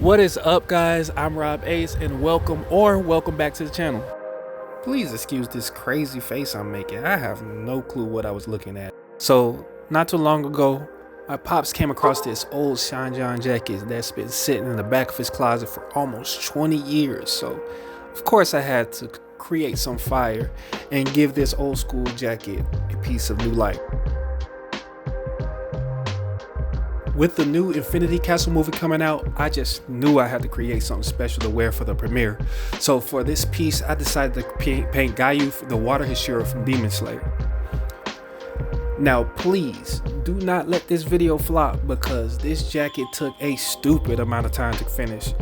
What is up, guys? I'm RobbxAce and welcome back to the channel. Please excuse this crazy face I'm making. I have no clue what I was looking at. So not too long ago, my pops came across this old Sean John jacket that's been sitting in the back of his closet for almost 20 years. So of course I had to create some fire and give this old school jacket a piece of new life. With the new Infinity Castle movie coming out, I just knew I had to create something special to wear for the premiere. So for this piece, I decided to paint Gaiu, the water Hashira from Demon Slayer. Now please, do not let this video flop because this jacket took a stupid amount of time to finish.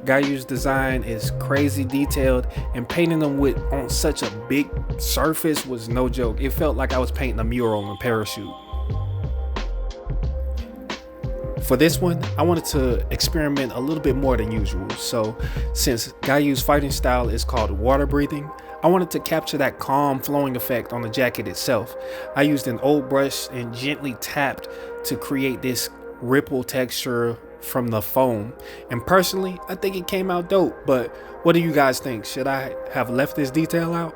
Gaiu's design is crazy detailed, and painting them on such a big surface was no joke. It felt like I was painting a mural on a parachute. For this one, I wanted to experiment a little bit more than usual. So since Gaiu's fighting style is called water breathing, I wanted to capture that calm flowing effect on the jacket itself. I used an old brush and gently tapped to create this ripple texture from the foam. And personally, I think it came out dope, but what do you guys think? Should I have left this detail out?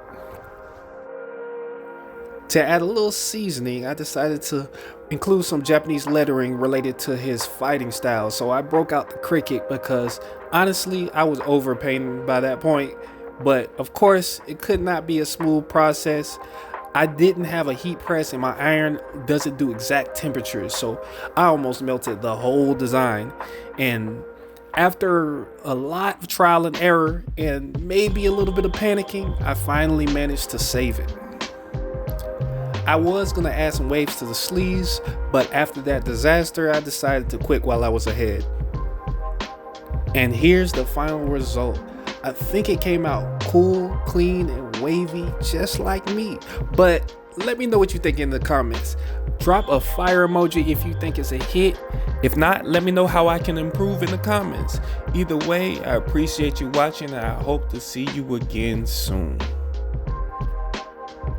To add a little seasoning, I decided to include some Japanese lettering related to his fighting style. So I broke out the cricket because honestly, I was overpainting by that point. But of course, it could not be a smooth process. I didn't have a heat press and my iron doesn't do exact temperatures. So I almost melted the whole design. And after a lot of trial and error and maybe a little bit of panicking, I finally managed to save it. I was gonna add some waves to the sleeves, but after that disaster, I decided to quit while I was ahead. And here's the final result. I think it came out cool, clean, and wavy, just like me. But let me know what you think in the comments. Drop a fire emoji if you think it's a hit. If not, let me know how I can improve in the comments. Either way, I appreciate you watching and I hope to see you again soon.